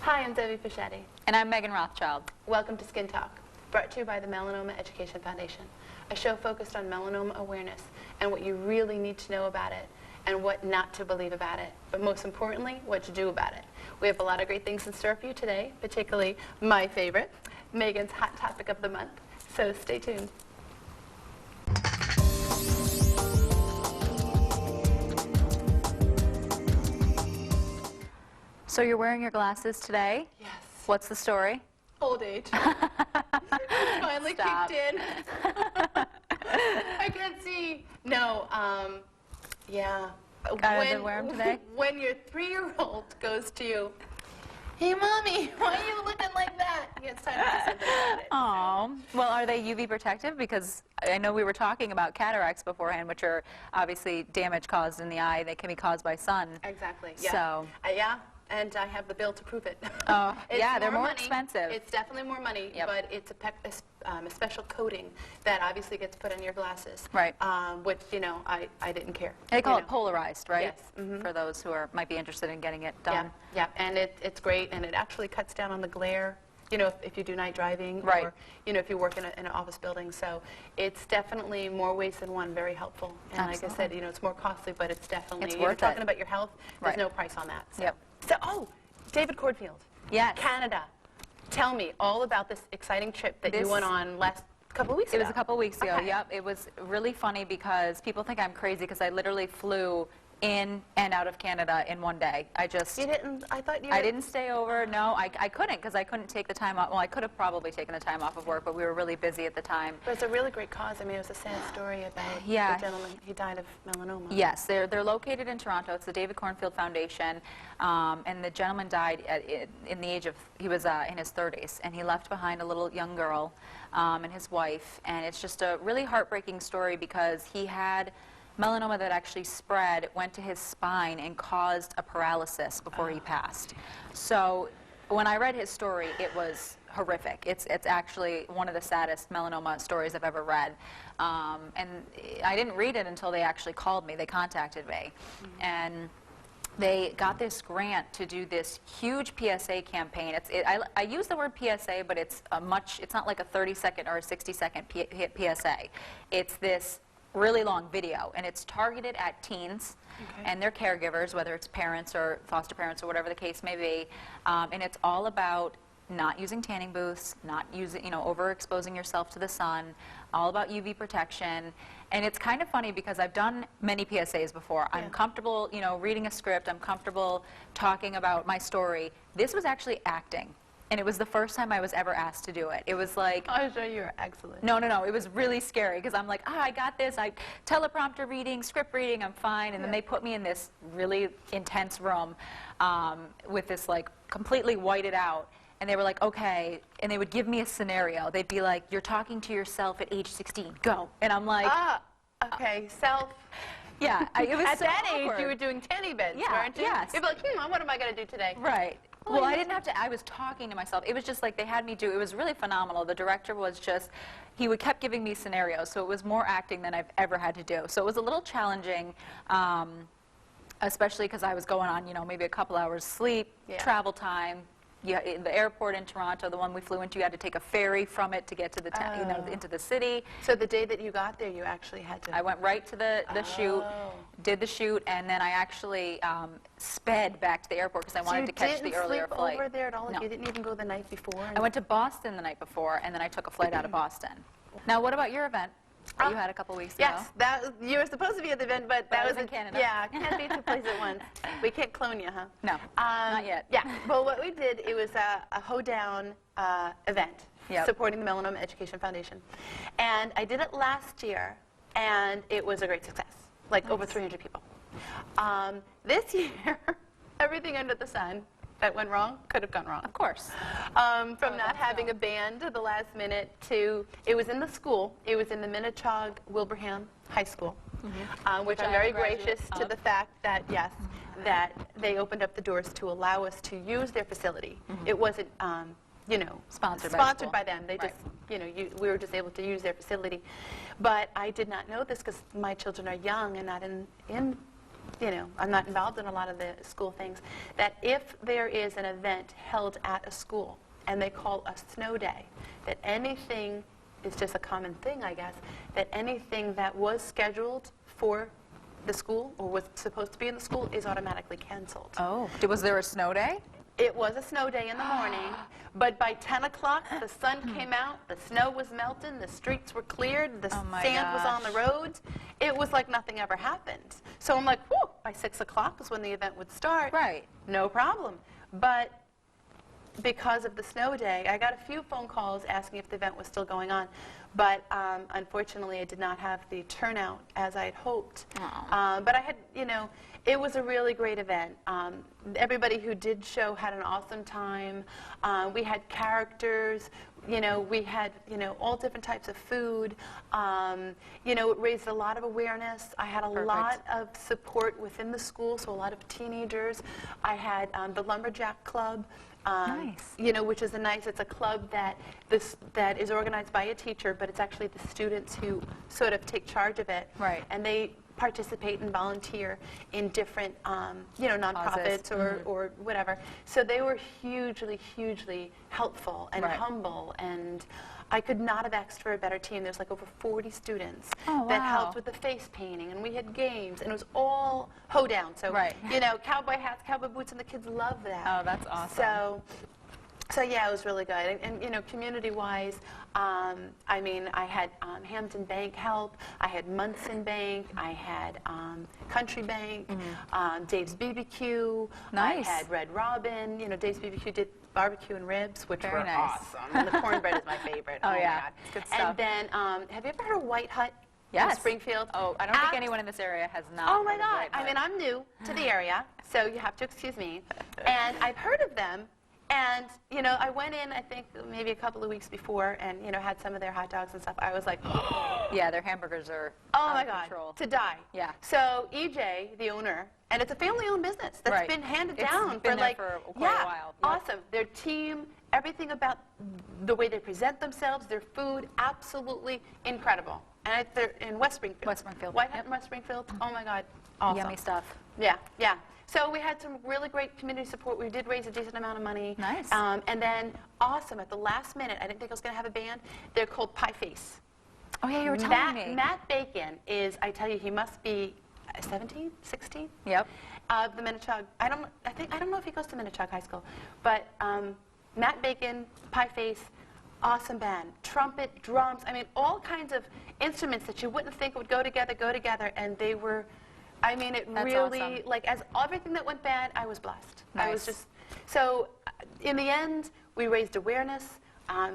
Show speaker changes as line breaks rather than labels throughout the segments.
Hi, I'm Debbie Fischetti.
And I'm Meghan Rothschild.
Welcome to Skin Talk, brought to you by the Melanoma Education Foundation, a show focused on melanoma awareness and what you really need to know about it and what not to believe about it, but most importantly, what to do about it. We have a lot of great things in store for you today, particularly my favorite, Meghan's Hot Topic of the Month, so stay tuned.
So you're wearing your glasses today?
Yes.
What's the story?
Old age. It's finally
Stop.
kicked in. I can't see. No, yeah.
Gotta wear them today?
When your 3-year-old goes to you, hey, Mommy, why are you looking like that? It's time to do something about it.
Oh, well, are they UV protective? Because I know we were talking about cataracts beforehand, which are obviously damage caused in the eye. They can be caused by sun.
Exactly. Yeah.
So.
Yeah. And I have the bill to prove it.
Yeah, they're more
money.
expensive.
It's definitely more money,
Yep.
but it's a special coating that obviously gets put on your glasses.
Right.
Which, you know, I didn't care.
They call it polarized, right?
Yes. Mm-hmm.
For those who might be interested in getting it done.
Yeah, and it's great, and it actually cuts down on the glare, you know, if you do night driving,
Right.
or, you know, if you work in an office building. So it's definitely more ways than one, very helpful. And
Absolutely.
like I said, you know, it's more costly, but it's definitely,
It's
you're
worth
talking
it.
about your health, there's
Right.
no price on that. So.
Yep.
So, oh, David Cordfield.
Yes.
Canada. Tell me all about this exciting trip that you went on last couple of weeks ago.
It was a couple weeks ago,
Okay.
yep. It was really funny because people think I'm crazy because I literally flew in and out of Canada in one day.
You didn't, I thought you
I didn't stay over. No, I couldn't because I couldn't take the time off. Well, I could have probably taken the time off of work, but we were really busy at the time.
But it's a really great cause. I mean, it was a sad story about
Yeah.
the gentleman. He died of melanoma.
Yes, they're located in Toronto. It's the David Cornfield Foundation, and the gentleman died in the age of, he was in his 30s, and he left behind a little young girl and his wife, and it's just a really heartbreaking story because he had melanoma that actually spread, went to his spine, and caused a paralysis before he passed. So when I read his story, it was horrific. It's actually one of the saddest melanoma stories I've ever read. And I didn't read it until they actually called me. They contacted me. And they got this grant to do this huge PSA campaign. I use the word PSA, but it's not like a 30-second or a 60-second PSA. It's this really long video, and it's targeted at teens and their caregivers, whether it's parents or foster parents or whatever the case may be, and it's all about not using tanning booths, not using, overexposing yourself to the sun, all about UV protection. And it's kind of funny because I've done many PSAs before. I'm comfortable, reading a script. I'm comfortable talking about my story. This was actually acting. And it was the first time I was ever asked to do it. It was like...
I'm sure you were excellent.
No. It was really scary because I'm like, I got this. I teleprompter reading, script reading, I'm fine. And then they put me in this really intense room with this, like, completely whited out. And they were like, okay. And they would give me a scenario. They'd be like, you're talking to yourself at age 16. Go. And I'm like...
okay. Self...
Yeah. It was
At
so
that
awkward.
age, you were doing tanning beds,
Yeah,
weren't you?
yes.
You'd be like, what am I going to do today?
Right. Well, I didn't have to, I was talking to myself. It was just like they had me do, it was really phenomenal. The director was just, kept giving me scenarios, so it was more acting than I've ever had to do. So it was a little challenging, especially because I was going on, maybe a couple hours sleep, travel time. The airport in Toronto, the one we flew into, you had to take a ferry from it to get to the into the city.
So the day that you got there, you actually had to...
I went right to the shoot, did the shoot, and then I actually sped back to the airport because I wanted to catch the earlier flight.
So you didn't sleep over there at all?
No.
You didn't even go the night before?
I went to Boston the night before, and then I took a flight out of Boston. Now, what about your event that you had a couple weeks ago?
Yes, you were supposed to be at the event, but that was
in Canada.
Yeah, can't be two places at once. We can't clone you, huh?
No, not yet.
Yeah, but what we did, it was a hoedown event supporting the Melanoma Education Foundation. And I did it last year, and it was a great success, like over 300 people. This year, everything under the sun that went wrong could have gone wrong.
Of course.
From not having a band to the last minute to, it was in the school, it was in the Minnetonka Wilbraham High School, which I'm very gracious to the fact that, that they opened up the doors to allow us to use their facility. It wasn't, sponsored by them. They just, we were just able to use their facility. But I did not know this because my children are young and not in you know, I'm not involved in a lot of the school things, that if there is an event held at a school and they call a snow day, that anything is just a common thing, I guess, that anything that was scheduled for the school or was supposed to be in the school is automatically canceled.
Oh, was there a snow day?
It was a snow day in the morning, but by 10 o'clock, the sun came out, the snow was melting, the streets were cleared, the sand was on the roads. It was like nothing ever happened. So I'm like, whew, by 6 o'clock is when the event would start.
Right.
No problem. But because of the snow day, I got a few phone calls asking if the event was still going on. But unfortunately, I did not have the turnout as I had hoped. But I had, you know, it was a really great event. Everybody who did show had an awesome time. We had characters. You know, we had, you know, all different types of food. You know, it raised a lot of awareness. I had a lot of support within the school, so a lot of teenagers. I had the Lumberjack Club.
Nice.
You know, which is it's a club that is organized by a teacher, but it's actually the students who sort of take charge of it.
Right.
And they participate and volunteer in different, you know, nonprofits or whatever. So they were hugely, hugely helpful and humble, and I could not have asked for a better team. There's like over 40 students that helped with the face painting, and we had games, and it was all hoedown. So, you know, cowboy hats, cowboy boots, and the kids love that.
Oh, that's awesome.
So yeah, it was really good. And you know, community-wise, I mean, I had Hampton Bank help, I had Munson Bank, I had Country Bank, Dave's BBQ,
Nice.
I had Red Robin. You know, Dave's BBQ did barbecue and ribs, which
Very
were
nice.
awesome. And the cornbread is my favorite.
Oh,
my
yeah.
God.
It's good stuff.
And then, have you ever heard of White Hut
Yes.
in Springfield?
Oh, I don't think anyone in this area has not.
Oh my
heard of
God!
White
I
Hut.
mean, I'm new to the area, so you have to excuse me. And I've heard of them, and you know, I went in, I think maybe a couple of weeks before, and you know, had some of their hot dogs and stuff. I was like,
yeah, their hamburgers are
oh
out
my
of
God,
control.
to die.
Yeah.
So EJ, the owner, and it's a family-owned business that's been handed down
been
for
there
like
for quite a while. Yep.
Awesome. Their team, everything about the way they present themselves, their food, absolutely incredible. And they're in West Springfield.
West Springfield.
White Hut in West Springfield. Oh my God, awesome.
Yummy stuff.
Yeah, yeah. So we had some really great community support. We did raise a decent amount of money.
Nice.
And then, awesome, at the last minute, I didn't think I was going to have a band. They're called Pie Face.
Oh yeah, you were telling me.
Matt Bacon is, I tell you, he must be 17, 16.
Yep.
The Minichog. I don't know if he goes to Minichog High School, but Matt Bacon, Pie Face, awesome band. Trumpet, drums. I mean, all kinds of instruments that you wouldn't think would go together, and they were. I mean, it
That's
really,
awesome.
like, as everything that went bad, I was blessed.
Nice.
I was just, so in the end, we raised awareness.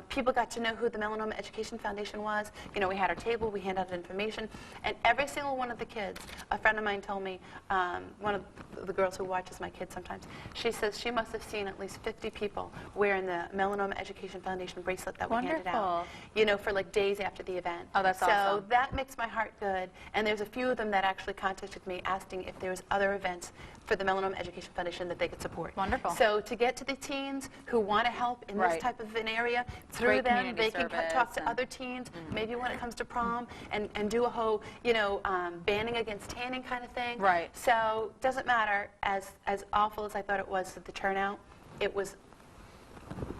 People got to know who the Melanoma Education Foundation was. You know, we had our table, we handed out information, and every single one of the kids, a friend of mine told me, one of the girls who watches my kids sometimes, she says she must have seen at least 50 people wearing the Melanoma Education Foundation bracelet that we handed out, you know, for like days after the event.
Oh, that's awesome.
So that makes my heart good, and there's a few of them that actually contacted me asking if there was other events for the Melanoma Education Foundation that they could support.
Wonderful.
So to get to the teens who want to help in this type of an area, through
Great
them, they can
community
talk to
service
other teens, maybe when it comes to prom, and do a whole, you know, banning against tanning kind of thing.
Right.
So it doesn't matter, as awful as I thought it was, the turnout, it was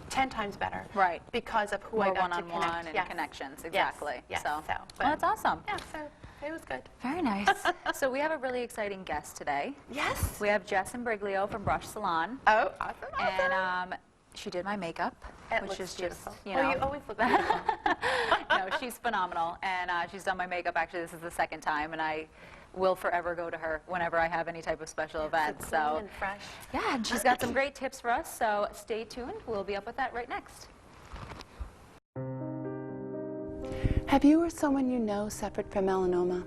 10 times better.
Right.
Because of who
More
I got to
one-on-one
connect.
and connections, exactly.
Yes.
So,
But,
well, that's awesome.
yeah, so it was good.
Very nice. So we have a really exciting guest today.
Yes.
We have Jess Imbriglio from Brush Salon.
Oh, awesome.
And she did my makeup,
It
which
looks
is just,
beautiful.
you know.
Oh, you always look beautiful.
No, she's phenomenal. And she's done my makeup. Actually, this is the second time, and I will forever go to her whenever I have any type of special event.
Clean
So,
and fresh.
yeah, and she's got some great tips for us. So stay tuned. We'll be up with that right next.
Have you or someone you know suffered from melanoma?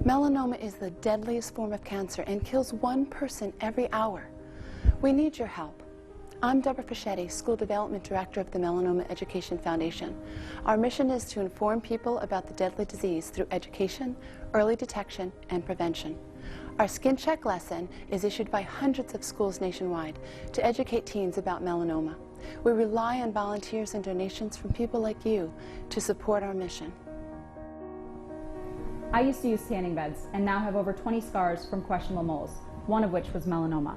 Melanoma is the deadliest form of cancer and kills one person every hour. We need your help. I'm Deborah Fischetti, School Development Director of the Melanoma Education Foundation. Our mission is to inform people about the deadly disease through education, early detection, and prevention. Our Skin Check lesson is issued by hundreds of schools nationwide to educate teens about melanoma. We rely on volunteers and donations from people like you to support our mission.
I used to use tanning beds and now have over 20 scars from questionable moles, one of which was melanoma.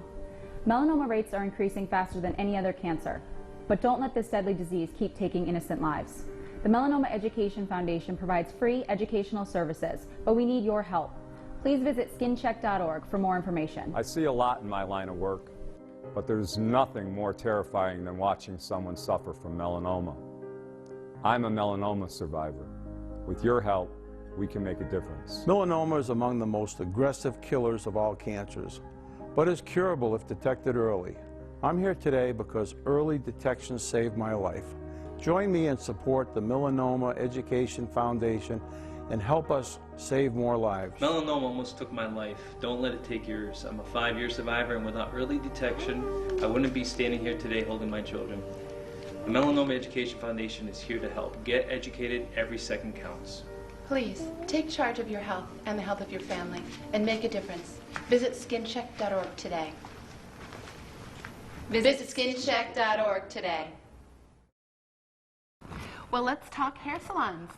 Melanoma rates are increasing faster than any other cancer, but don't let this deadly disease keep taking innocent lives. The Melanoma Education Foundation provides free educational services, but we need your help. Please visit skincheck.org for more information.
I see a lot in my line of work, but there's nothing more terrifying than watching someone suffer from melanoma. I'm a melanoma survivor. With your help, we can make a difference.
Melanoma is among the most aggressive killers of all cancers, but is curable if detected early. I'm here today because early detection saved my life. Join me and support the Melanoma Education Foundation and help us save more lives.
Melanoma almost took my life. Don't let it take yours. I'm a 5-year survivor, and without early detection, I wouldn't be standing here today holding my children. The Melanoma Education Foundation is here to help. Get educated. Every second counts.
Please, take charge of your health and the health of your family and make a difference. Visit skincheck.org today. Visit skincheck.org today.
Well, let's talk hair salons.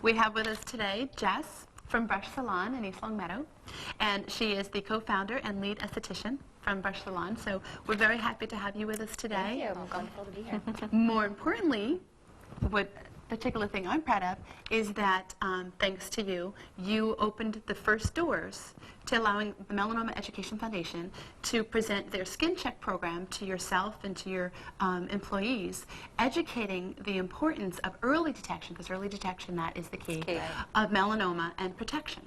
We have with us today Jess from Brush Salon in East Long Meadow, and she is the co-founder and lead esthetician from Brush Salon. So we're very happy to have you with us today.
Thank you. I'm wonderful to be here.
More importantly, what particular thing I'm proud of is that thanks to you, you opened the first doors to allowing the Melanoma Education Foundation to present their Skin Check program to yourself and to your employees, educating the importance of early detection, because early detection, that is the key, of melanoma and protection.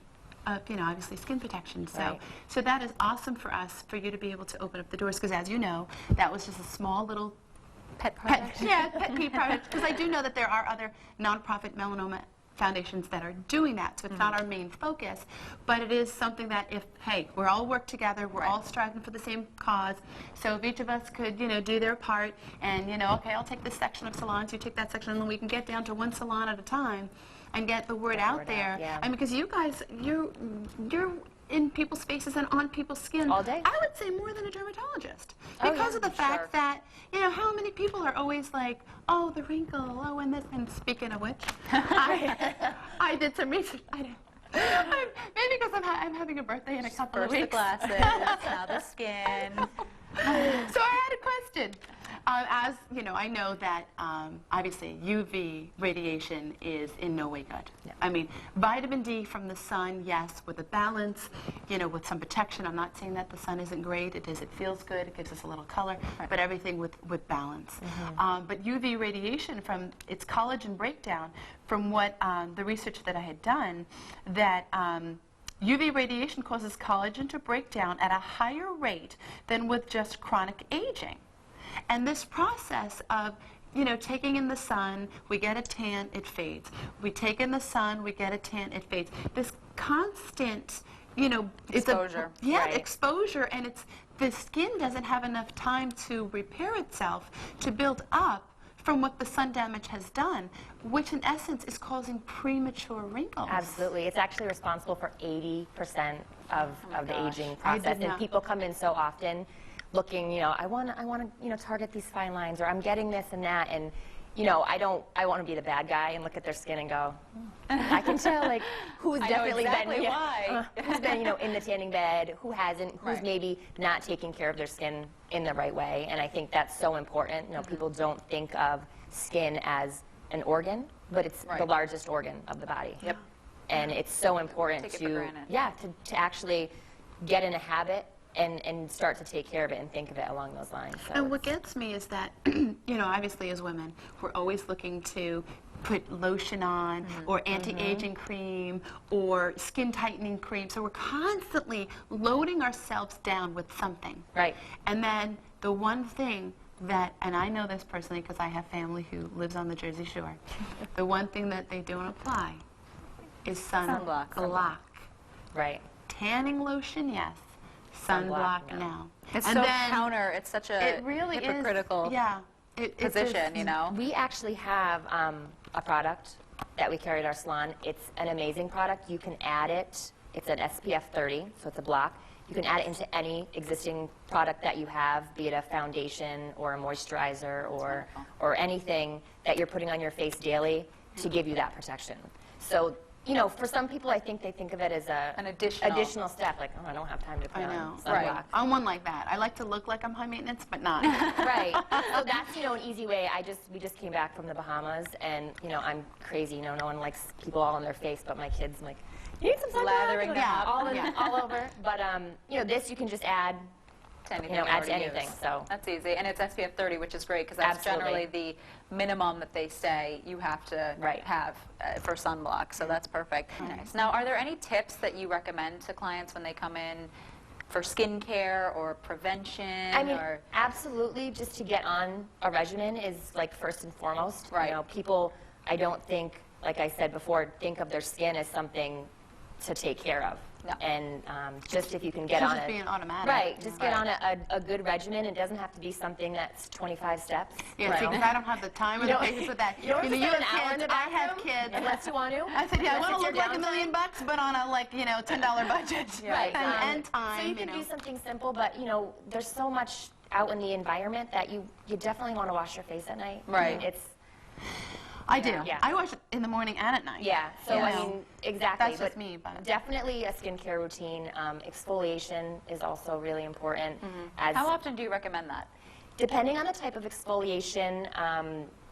You know, obviously skin protection. So, so that is awesome for us, for you to be able to open up the doors, because as you know, that was just a small little
Pet project?
pet peeve project, because I do know that there are other nonprofit melanoma foundations that are doing that, so it's not our main focus, but it is something that if, hey, we're all work together, we're all striving for the same cause, so if each of us could, you know, do their part, and, you know, okay, I'll take this section of salons, you take that section, and then we can get down to one salon at a time and get the word out there. I mean, because you guys, you're in people's faces and on people's skin
all day.
I would say more than a dermatologist, because of the fact that, you know, how many people are always like, oh, the wrinkle, oh, and this. And speaking of which, I did some research. Maybe because I'm having a birthday in a couple of weeks.
First the glasses, now the skin.
So I had a question. As you know, I know that obviously UV radiation is in no way good. I mean, vitamin D from the sun, yes, with a balance, you know, with some protection. I'm not saying that the sun isn't great. It is. It feels good. It gives us a little color, but everything with balance. But UV radiation, from its collagen breakdown, from what the research that I had done, that UV radiation causes collagen to break down at a higher rate than with just chronic aging. And this process of, you know, taking in the sun, we get a tan, it fades. We take in the sun, we get a tan, it fades. This constant, you know,
exposure.
Exposure, and the skin doesn't have enough time to repair itself, to build up from what the sun damage has done, which in essence is causing premature wrinkles.
Absolutely. It's actually responsible for 80% of the aging process. And people come in so often looking, you know, I want to, you know, target these fine lines, or I'm getting this and that, and, you know, I want to be the bad guy and look at their skin and go, I can tell, like, who's definitely been, who's been, you know, in the tanning bed, who hasn't, who's maybe not taking care of their skin in the right way. And I think that's so important. You know, people don't think of skin as an organ, but it's the largest organ of the body. And it's so important to actually get in a habit and start to take care of it and think of it along those lines. So
and what gets me is that, you know, obviously as women, we're always looking to put lotion on, or anti-aging cream, or skin tightening cream. So we're constantly loading ourselves down with something. And then the one thing that, and I know this personally because I have family who lives on the Jersey Shore, the one thing that they don't apply is sunblock. Tanning lotion, yes. Sunblock now.
It's so counter. It's such a hypocritical position, you know.
We actually have a product that we carry at our salon. It's an amazing product. You can add it. It's an SPF 30, so it's a block. You can add it into any existing product that you have, be it a foundation or a moisturizer or anything that you're putting on your face daily to give you that protection. So you know, for some people, I think they think of it as
An additional
step. Like, oh, I don't have time to put
I
on
know.
sunblock.
Right.
I'm one like that. I like to look like I'm high maintenance, but not.
Right. So that's, you know, an easy way. We just came back from the Bahamas, and, you know, I'm crazy. You know, no one likes people all in their face, but my kids, I'm like, you need some sunblock?
Lathering them up.
All over. But, you know, this you can just add,
to anything
you know,
you
add to
already
anything.
use.
So
That's easy, and it's SPF 30, which is great because that's
Absolutely.
generally the minimum that they say you have to have for sunblock. So that's perfect. Nice. Now, are there any tips that you recommend to clients when they come in for skincare or prevention?
I mean,
or
absolutely, just to get on a regimen is like first and foremost.
Right.
You know, people, I don't think, like I said before, think of their skin as something to take care of.
No.
And just if you can get
It's
on
just
it.
being automatic.
Right, just get on a good regimen. It doesn't have to be something that's 25 steps.
Yeah, see, because I don't have the time or the patience with that.
You don't have to
you
spend
have
an hour in
kids,
the
I have
bathroom
kids.
unless you want to.
I said, yeah, I
Unless
want to
it's
look
your
like $1 million, but on a, like, you know, $10 budget.
Right.
And time,
So you can
know.
do something simple, but, you know, there's so much out in the environment that you definitely want to wash your face at night.
Right.
I mean, it's,
I do.
Yeah.
I wash it in the morning and at night.
yeah, so
Yeah.
I mean, exactly.
That's just
but
me, but-
definitely a skincare routine. Exfoliation is also really important. As
how often do you recommend that?
depending on the type of exfoliation,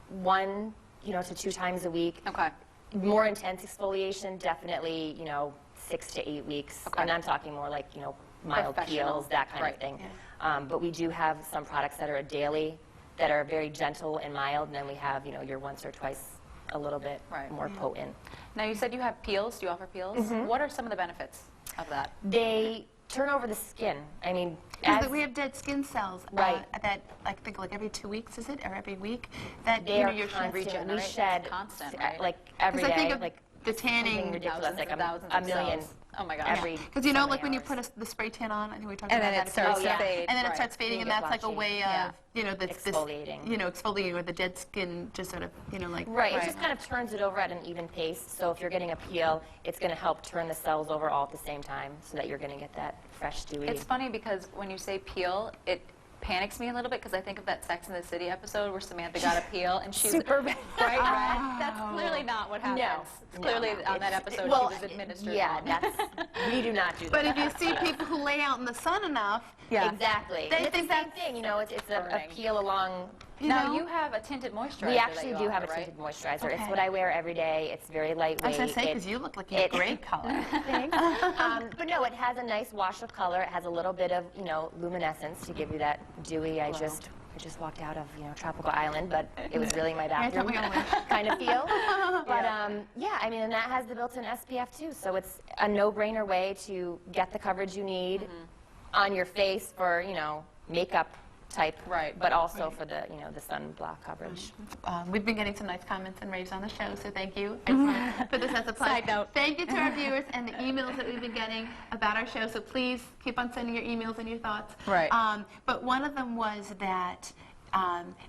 1, you know, to 2 times a week.
Okay.
More intense exfoliation, definitely, you know, 6 to 8 weeks.
Okay.
And I'm talking more like, you know, mild
Professional.
peels, that kind
Right.
of thing. But we do have some products that are a daily, that are very gentle and mild, and then we have, you know, your once or twice a little bit more potent.
Now, you said you have peels. Do you offer peels?
Mm-hmm.
What are some of the benefits of that?
They turn over the skin. I mean,
Because
as
we have dead skin cells
Right.
that, I think, like every 2 weeks, is it? Or every week? That,
they
you know,
are
you're
constant. We
regenerate.
shed
Constant,
s-
right?
like every
Because I think
day,
of
like
the
something
tanning.
ridiculous, like
thousands
a
of
million.
cells. Oh my gosh.
Every
Because you know,
so
like
many
when you
hours.
put the spray tan on, I think we talked
And
about
then
that.
it starts
to
fade.
And then it
Right.
starts fading,
You
and
get
that's like a
blotchy.
way
Yeah.
of, you know, this,
Exfoliating.
you know, exfoliating where the dead skin just sort of, you know, like.
Right,
Right.
it just kind of turns it over at an even pace. So if you're getting a peel, it's going to help turn the cells over all at the same time so that you're going to get that fresh, dewy.
It's funny because when you say peel, it panics me a little bit because I think of that Sex and the City episode where Samantha got a peel and she's
Super red.
bright red. That's clearly not what happens.
No,
Clearly
no.
on that episode
Well,
she was administered
yeah,
one.
that's, we do not do
But
that.
if you see people who lay out in the sun enough,
Exactly.
They
And it's
think
the same
that's
thing, you know, it's a
burning.
peel along.
you
Now
know.
you have a tinted moisturizer.
We
that
actually
you
do have a
offer, right?
tinted moisturizer.
Okay.
It's what I wear every day. It's very lightweight.
I was going to say,
It-
because you look like you have great color.
Thanks. But no, it has a nice wash of color. It has a little bit of, you know, luminescence to give you that dewy. I just walked out of, you know, tropical island, but it was really my bathroom kind of feel. But yeah, I mean, and that has the built-in SPF too. So it's a no-brainer way to get the coverage you need on your face for, you know, makeup type,
Right.
but also for the, you know, the sunblock coverage.
We've been getting some nice comments and raves on the show, so thank you. I just want to put this as a plug.
Side note.
Thank you to our viewers and the emails that we've been getting about our show, so please keep on sending your emails and your thoughts.
Right.
But one of them was that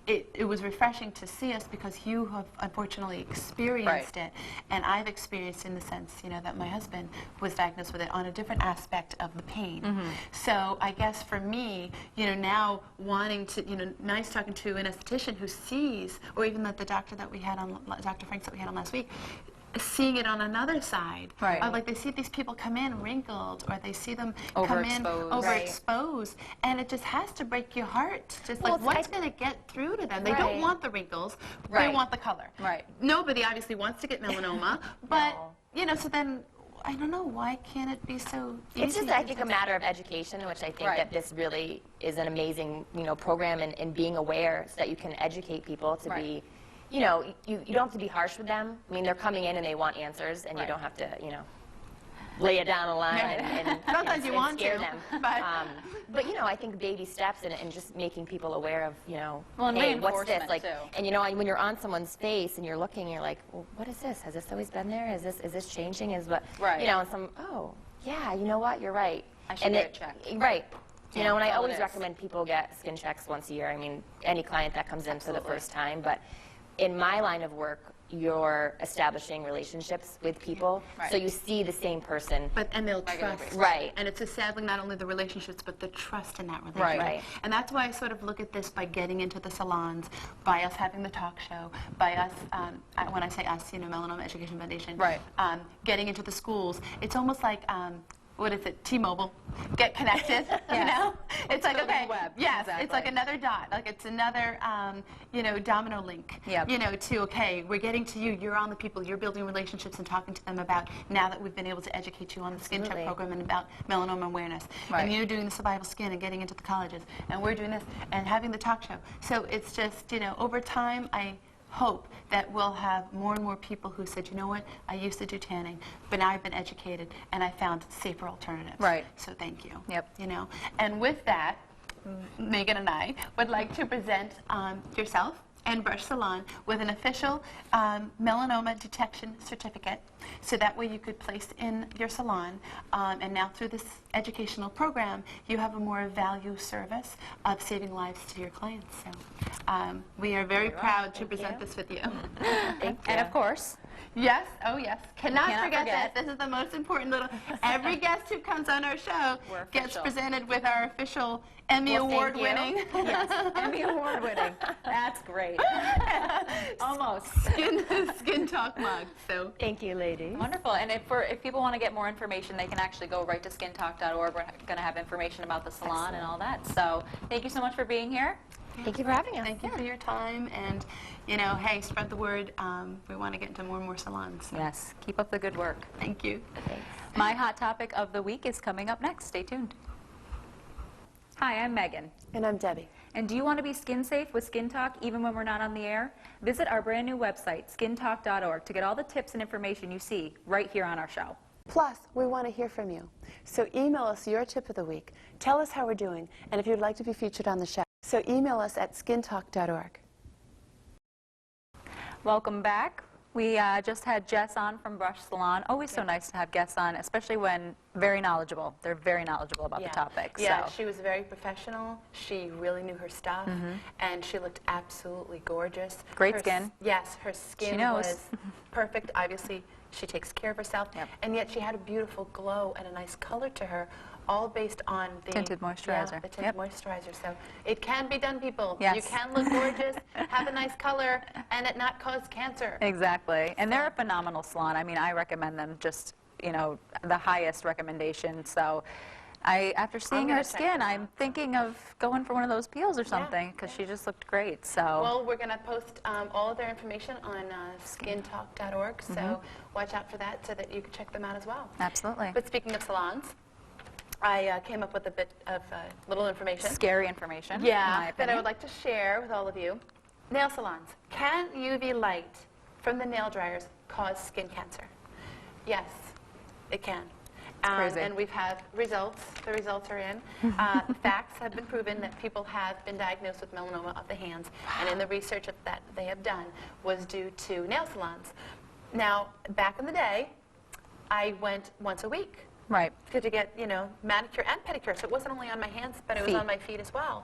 it was refreshing to see us because you have unfortunately experienced it, and I've experienced in the sense, you know, that my husband was diagnosed with it on a different aspect of the pain. So I guess for me, you know, now wanting to, you know, nice talking to an esthetician who sees, or even the doctor that we had on, Dr. Franks that we had on last week, seeing it on another side.
Right.
Like they see these people come in wrinkled, or they see them come in
Overexposed.
overexposed, and it just has to break your heart. Just
Well,
like, what's going to get through to them? They don't
Right.
want the wrinkles, they
Right.
want the color.
Right.
Nobody obviously wants to get melanoma, but, you know, so then, I don't know, why can't it be so easy?
It's just, I think, a matter of education, which I think
Right.
that this really is an amazing, you know, program in being aware so that you can educate people to
Right.
be, you know, you don't have to be harsh with them. I mean, they're coming in and they want answers, and
Right.
you don't have to, you know, lay it down the line and
Sometimes you
and
want
scare
to,
them.
but-
You know, I think baby steps and just making people aware of, you know,
Well, and
hey, what's this?
reinforcement,
Like,
too.
and you know, when you're on someone's face and you're looking, you're like, well, what is this? Has this always been there? Is this changing? Is what?
Right.
You know, and some, oh, yeah, you know what? You're right.
I should
And
get it checked.
Right. You know, and I
all it
always
is.
recommend people get skin checks once a year. I mean, any client that comes in for the
Absolutely.
first time, but in my line of work, you're establishing relationships with people, so you see the same person.
And they'll trust.
Right.
And it's establishing not only the relationships, but the trust in that relationship.
Right.
And that's why I sort of look at this by getting into the salons, by us having the talk show, by us, when I say us, Melanoma Education Foundation, getting into the schools. It's almost like, what is it, T-Mobile, get connected, It's like, okay, it's like another dot, like it's another, domino link, to, okay, we're getting to you, you're on the people, you're building relationships and talking to them about, now that we've been able to educate you on the skin check program and about melanoma awareness. And you're doing the survival skin and getting into the colleges, and we're doing this, and having the talk show. So it's just, over time, I hope that we'll have more and more people who said, you know what, I used to do tanning, but now I've been educated and I found safer alternatives.
Right.
So thank you.
Yep.
And with that, Megan and I would like to present yourself and Brush Salon with an official melanoma detection certificate, so that way you could place in your salon, and now through this educational program you have a more value service of saving lives to your clients. So we are very proud to present this with you.
Thank you.
And of course,
yes, oh yes, cannot forget this. This is the most important little, every guest who comes on our show gets presented with our official Emmy Award winning.
Yes, Emmy Award winning. That's great. Almost.
Skin Talk mug. So
thank you, ladies.
Wonderful. And if people want to get more information, they can actually go right to skintalk.org. We're going to have information about the salon and all that. So thank you so much for being here.
Thank you for having us.
Thank you for your time, and hey, spread the word. We want to get into more and more salons. So.
Yes, keep up the good work.
Thank you.
Thanks.
My hot topic of the week is coming up next. Stay tuned. Hi, I'm Megan.
And I'm Debbie.
And do you want to be skin safe with Skin Talk even when we're not on the air? Visit our brand new website, skintalk.org, to get all the tips and information you see right here on our show.
Plus, we want to hear from you. So email us your tip of the week. Tell us how we're doing, and if you'd like to be featured on the show. So email us at skintalk.org.
Welcome back. We just had Jess on from Brush Salon. Always so nice to have guests on, especially when very knowledgeable. They're very knowledgeable about the topic.
Yeah, she was very professional. She really knew her stuff, and she looked absolutely gorgeous.
Great skin.
Yes, her skin was perfect. Obviously, she takes care of herself, and yet she had a beautiful glow and a nice color to her, all based on the
tinted moisturizer.
the tinted moisturizer. So it can be done, people.
Yes.
You can look gorgeous, have a nice color, and it not cause cancer.
Exactly. And they're a phenomenal salon. I mean, I recommend them, just, the highest recommendation. So after seeing her skin, I'm thinking of going for one of those peels or something, because she just looked great. So
well, we're going to post all of their information on skintalk.org, so watch out for that so that you can check them out as well.
Absolutely.
But speaking of salons, I came up with a bit of little information.
Scary information, in my
that I
opinion.
would like to share with all of you. Nail salons. Can UV light from the nail dryers cause skin cancer? Yes, it can.
Crazy.
And we've had results. The results are in. Facts have been proven that people have been diagnosed with melanoma of the hands. And in the research that they have done was due to nail salons. Now, back in the day, I went once a week.
Right.
To get, manicure and pedicure. So it wasn't only on my hands, but it was on my feet as well.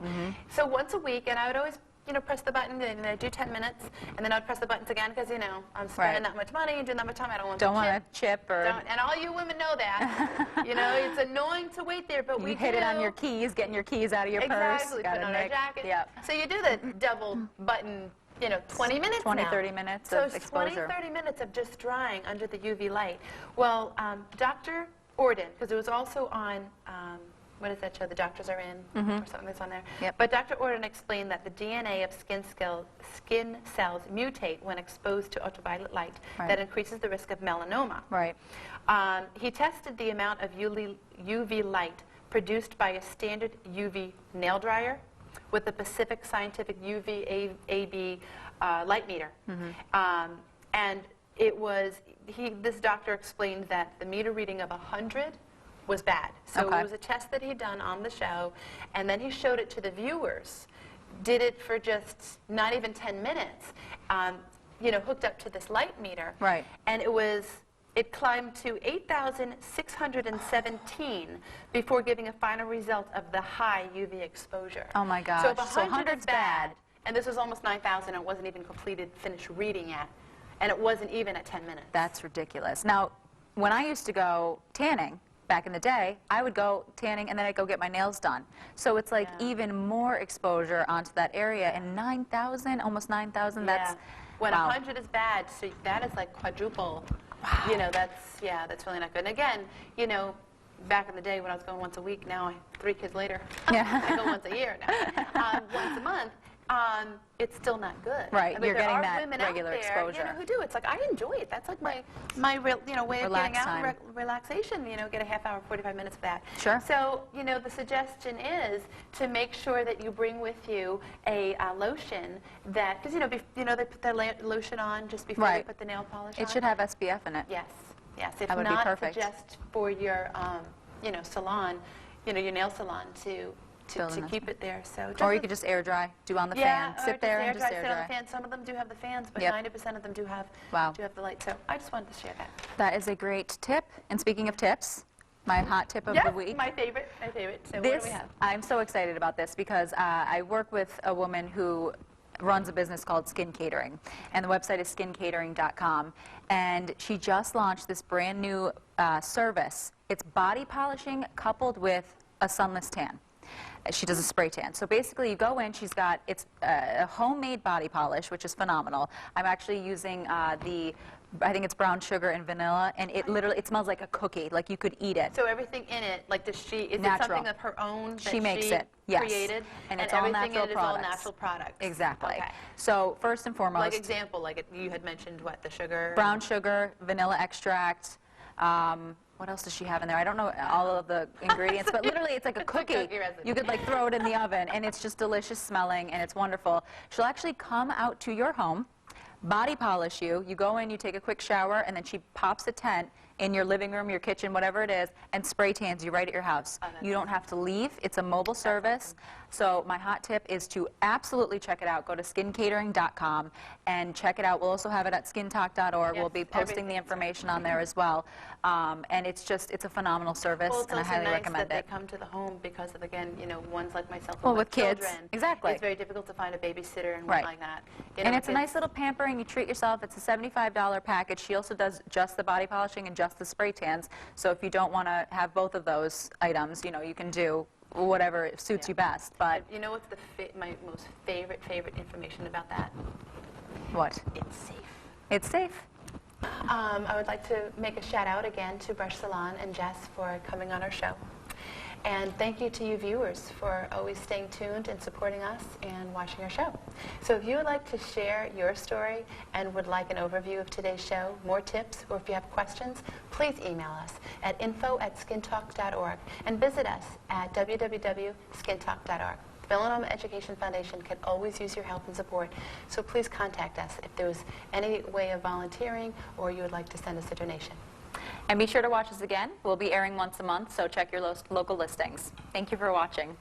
So once a week, and I would always, press the button, and I'd do 10 minutes, and then I'd press the buttons again, because, I'm spending that much money and doing that much time. I don't want
to chip or...
And all you women know that. It's annoying to wait there, but we
hit it on your keys, getting your keys out of your purse.
Exactly, put on our jacket.
Yep.
So you do the double button, 20 minutes
20,
now.
30 minutes
so
of exposure.
20, 30 minutes of just drying under the UV light. Well, Dr. Orden, because it was also on, what is that show, The Doctors Are In, or something that's on there.
Yep.
But Dr. Orden explained that the DNA of skin cells mutate when exposed to ultraviolet light that increases the risk of melanoma.
Right.
He tested the amount of UV light produced by a standard UV nail dryer with the Pacific Scientific UV-AB light meter. And it was, this doctor explained that the meter reading of 100 was bad. So it was a test that he'd done on the show, and then he showed it to the viewers, did it for just not even 10 minutes, hooked up to this light meter.
Right.
And it climbed to 8,617 before giving a final result of the high UV exposure.
Oh my gosh.
So if 100
100's
is bad, and this was almost 9,000, it wasn't even finished reading yet, And it wasn't even at 10 minutes.
That's ridiculous. Now, when I used to go tanning, back in the day, I would go tanning and then I'd go get my nails done. So it's like even more exposure onto that area. And 9,000, almost 9,000, that's...
When
wow.
100 is bad, so that is like quadruple. You know, that's really not good. And again, you know, back in the day when I was going once a week, now 3 kids later, I go once a year now. Once a month. It's still not good.
Right,
I mean,
you're
there
getting
are
that
women
regular
out there,
exposure.
You know, who do. It's like, I enjoy it. That's like my real, you know, way of
Relax
getting out,
time.
relaxation, you know, get a half hour, 45 minutes of that.
Sure.
So, you know, the suggestion is to make sure that you bring with you a lotion that, because, you know, they put their lotion on just before they put the nail polish on.
It should have SPF in it.
Yes, yes. If
That would be
not,
perfect.
just for your, you know, salon, you know, your nail salon to keep it there. So
Or you could just air dry, do on the fan, sit there and just air
sit on
dry.
the fan. Some of them do have the fans, but
Yep.
90% of them do have the light. So I just wanted to share that.
That is a great tip. And speaking of tips, my hot tip of the week.
my favorite. So
This,
what do we have?
I'm so excited about this because I work with a woman who runs a business called Skin Catering, and the website is skincatering.com, and she just launched this brand new service. It's body polishing coupled with a sunless tan. She does a spray tan. So basically you go in, she's got, it's a homemade body polish, which is phenomenal. I'm actually using I think it's brown sugar and vanilla, and it literally, it smells like a cookie, like you could eat it.
So everything in it, like is it something of her own that
she makes it, yes.
created?
And it's all natural
everything in it is all natural products?
Exactly.
Okay.
So first and foremost.
Like example, like you had mentioned what, the sugar?
Brown sugar, vanilla extract. What else does she have in there? I don't know all of the ingredients, but literally it's like a cookie.
recipe.
You could like throw it in the oven, and it's just delicious smelling, and it's wonderful. She'll actually come out to your home, body polish you. You go in, you take a quick shower, and then she pops a tent in your living room, your kitchen, whatever it is, and spray tans you right at your house. You don't have to leave. It's a mobile service. So my hot tip is to absolutely check it out. Go to skincatering.com and check it out. We'll also have it at skintalk.org. We'll be posting the information on there as well. And it's a phenomenal service,
Well, it's
and I
also
highly
nice
recommend
that
it.
they come to the home because of, again, you know, ones like myself
Well,
with
kids,
children.
exactly.
It's very difficult to find a babysitter and
Right.
like that. You
And
know,
it's a nice little pampering. You treat yourself. It's a $75 package. She also does just the body polishing and just the spray tans. So if you don't want to have both of those items, you know, you can do whatever suits you best. But
you know what's my most favorite information about that?
what?
It's safe.
It's safe.
I would like to make a shout out again to Brush Salon and Jess for coming on our show. And thank you to you viewers for always staying tuned and supporting us and watching our show. So if you would like to share your story and would like an overview of today's show, more tips, or if you have questions, please email us at info@skintalk.org and visit us at www.skintalk.org. The Melanoma Education Foundation can always use your help and support, so please contact us if there was any way of volunteering or you would like to send us a donation.
And be sure to watch us again. We'll be airing once a month, so check your local listings. Thank you for watching.